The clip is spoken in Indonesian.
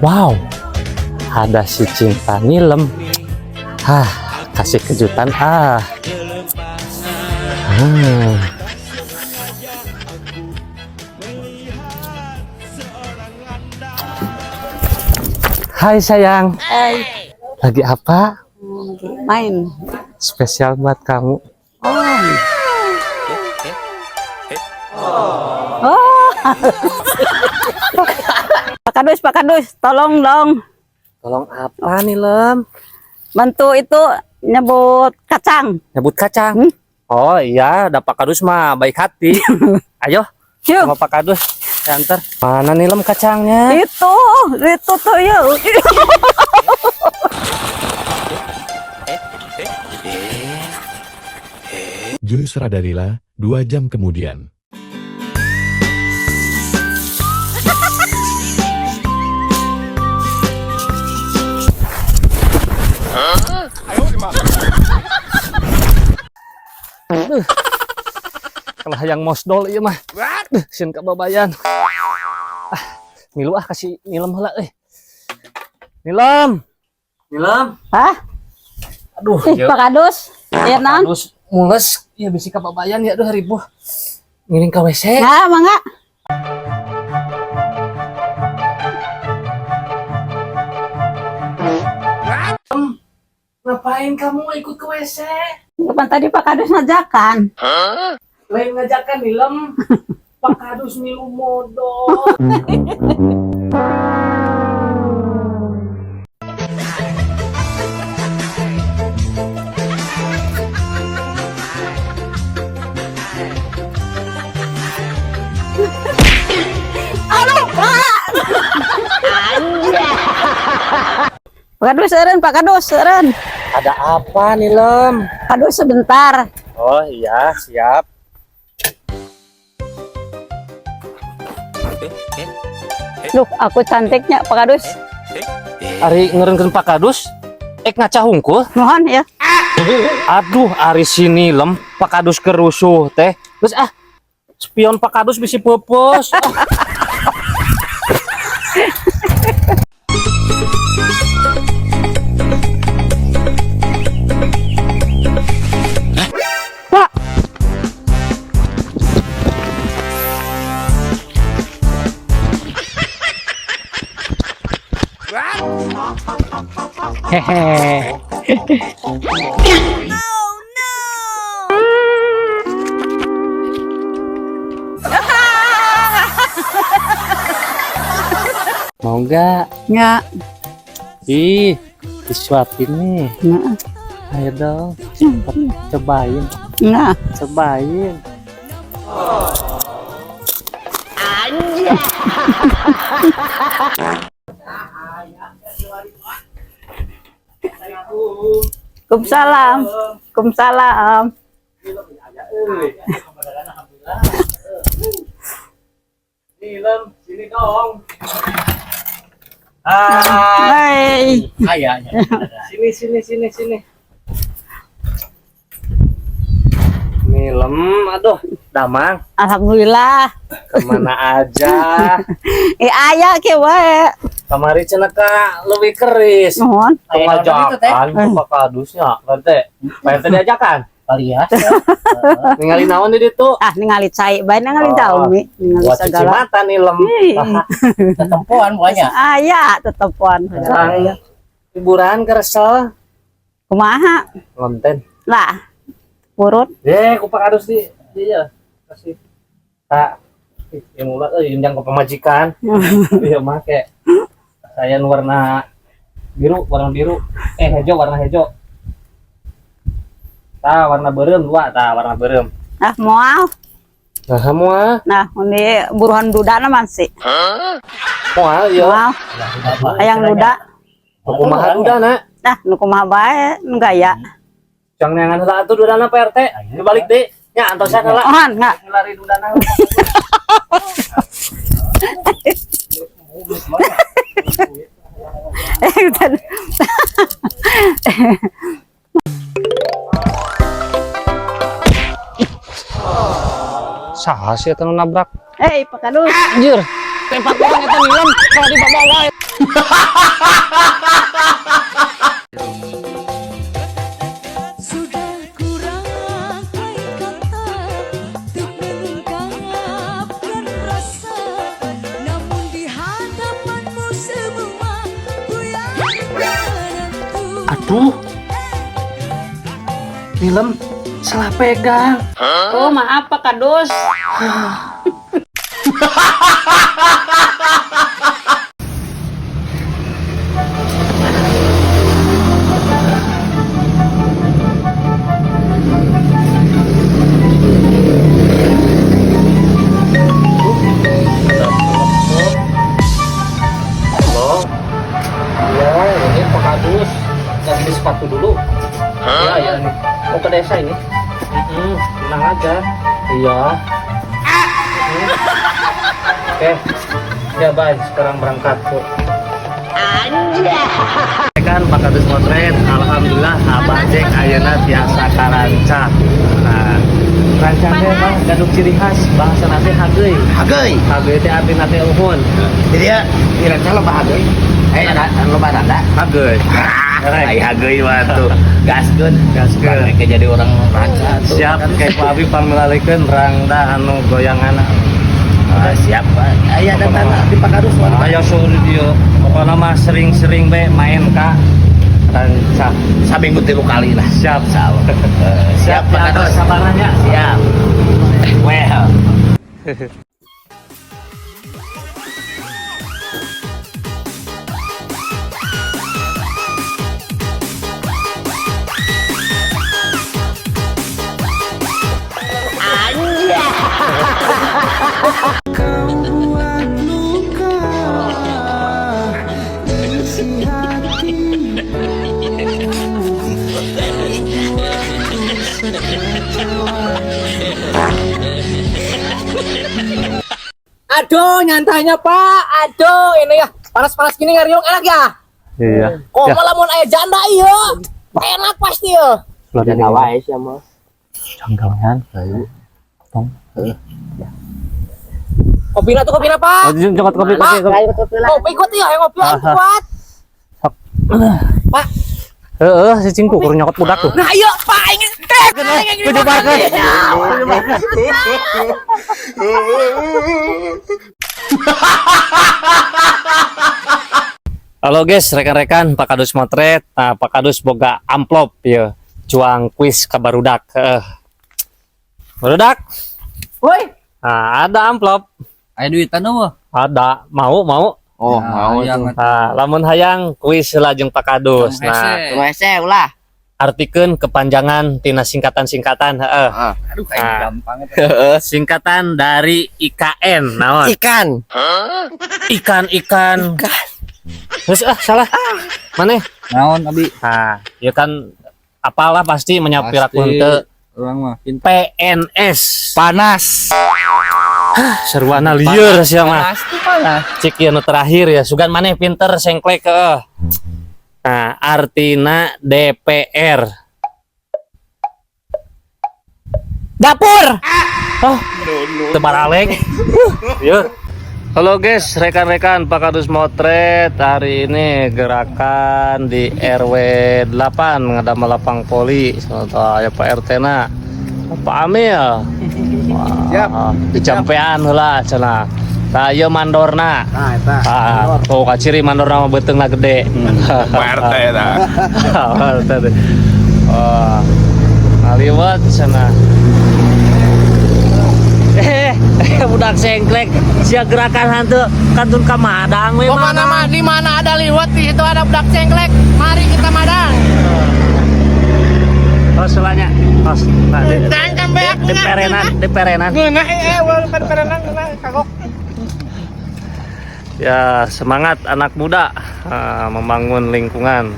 Wow, ada si cinta Nilem. Kasih kejutan. Hai sayang. Hai. Lagi apa? Main. Spesial buat kamu. Pak Kadus, tolong dong. Tolong apa Nilem? Bantu itu nyebut kacang. Nyebut kacang. Oh iya, ada Pak Kadus mah baik hati. Ayo, Yuk. sama Pak Kadus, saya antar. Mana Nilem kacangnya? Itu tuh yuk. Joy Suradarila, 2 jam kemudian. Kalau hayang mosdol iya mah. Sin kababayan. Milu kasih Nilem heula euy. Nilem. Hah? Aduh, Pak Kadus. Ya nang. Kadus mules ya bisi kababayan ya aduh ribuh. Ngiring ka WC. Nah, mangga. Ngapain kamu ikut ke WC? Kapan tadi Pak Kadus ngajakan? Lain ngajakan Nilem. Pak Kadus milu modal. Aduh, Pak. Pak Kadus, seureun. Ada apa Nilem? Kadus sebentar. Oh iya, siap. Loh, aku cantiknya Pak Kadus. Ari ngeureunkeun Pak Kadus, ngaca hungkul. Mohon ya. Aduh, ari sini Nilem, Pak Kadus kerusuh teh. Terus spion Pak Kadus bisi pupus. Pak. Hehe. Mau nggak? Nggak. Ih, disuapin nih. Nggak. Ayo dong, cepet cobain. Nggak. Cobain. Kumsalam. Kumsalam. Nilem, sini dong. Hai. Sini. Nilem, aduh, damang. Alhamdulillah. Kemana aja? Aya ke wae. Kamari cenah ka leuwih keris. Nuhun. Pengajakan Pak Kadusnya, Teh. Pak diajakan. Kali ya. Ningali naon di ditu? Ningali cai bae ningali jalmi, ningali Buat cuci segala. mata Nilem. Tetempuan buahnya. Aya tetepuan. Hiburan keresel. Kumaha? Konten. Lah. Urut. Ku Pak Kadus di dia kasih. Tak yang ulah yang ke pemajikan. Iya make. Saya warna biru. Hejo warna hejo. Tah warna beureum dua, warna beureum. Moal. Nah, moal. Nah, ini buruhan dudana masih. Moal ieu. Moal. Hayang duda. Kumaha dudana? Nah, nu kumaha bae, nu gaya. Jang neangan heula atuh dudana Pak RT. Dibalik deui. Nya antosan heula. Mohon, enggak. Ngelari dudana. Saha sih eta nu nabrak? Pak Kadus. Anjir. Tempat orang eta Nilem kalau dibawa wae. Sudah kurang baik kata untuk mengungkapkan rasa, namun di hadapanmu semua ku yang menentu. Aduh, film salah pegang. Oh, maaf Pak Kadus. Halo, iya ini Pak Kadus. Ganti sepatu dulu. Iya, iya nih. Mau ke desa ini. Tenang aja. Iya. Oke. Ya, bye. Sekarang berangkat, tuh. Kan Pak Kadus Motret, alhamdulillah Abah Jek ayeuna tiasa karanca. Nah, rancanya mah gaduk ciri khas bahasa nanti hageuy. Hageuy teh artina teh uhun. Jadi ya, kira-kira lo bahagia. Ada lo ada. Hageuy. Ai hageuy mah tuh. Gaskeun. Kayak jadi orang ranca. Siap kayak Pak Abi pangmelalikeun rangda anu goyangan. Siap, Pak. Aya datang di Pak Kadus. Ayo suruh dia. Pokoknya mah sering-sering be main ka ranca. Saminggu 3 kali lah. Siap. Siap, Pak Kadus. Sabaranya. Siap. Well. Aduh, nyantainya Pak. Aduh, ini ya panas-panas gini ngariung enak ya. Iya. Kok malah mau aya janda iya. Enak pasti ya. Jadi wae sih mah. Janggalan. Kopi tuh kopi Pak. Jenggot kopi. Kopi kuat ya, ngopi kuat. Pak. Heeh, si cingku kurang nyokot budak tuh. Nah, ayo Pak, ingin Halo guys, rekan-rekan Pak Kadus Motret. Nah, Pak Kadus boga amplop ya. Cuang kuis ke barudak. Barudak. Woi. Nah, ada amplop. Aya duitan eueuh. Ada. Mau? Oh, mau tuh. Nah, lamun hayang kuis lajeng Pak Kadus. Nah, Wese ulah. artikeun kepanjangan tina singkatan-singkatan, heeh. Aduh, kayak gampang eta. Singkatan dari IKN, naon? Ikan. Ikan. Terus salah. Mana? Naon abi? Nah, ya kan apalah pasti menyapirakeun teu Orang mah PNS. panas. Seruana lieur sia mah. Panas tuh panas. Cek ieu nu terakhir ya, sugan maneh pinter sengklek heeh. Nah, artina DPR. Dapur. Oh, tebaralek. Yuk. Halo guys, rekan-rekan Pak Kadus Motret. Hari ini gerakan di RW 8 ngadamel lapang poli. Soalnya Pak RT na. Pak Amil. Siap. Dicampean heula cenah. Tah ieu mandorna. Nah, eta. Tuh kaciri mandorna mah beteungna gede. Pak RT eta. Pak RT teh. Oh. Ngaliwat cenah. Budak sengklek sia gerakan hantu kantun ka Madang we Mana di mana ada liwat di situ ada budak cengklek. Mari kita Madang. Tos selanya. Tos. Nah, di perenan. Ngeunah walaupun perenang ngeunah kagok. Ya, semangat anak muda membangun lingkungan.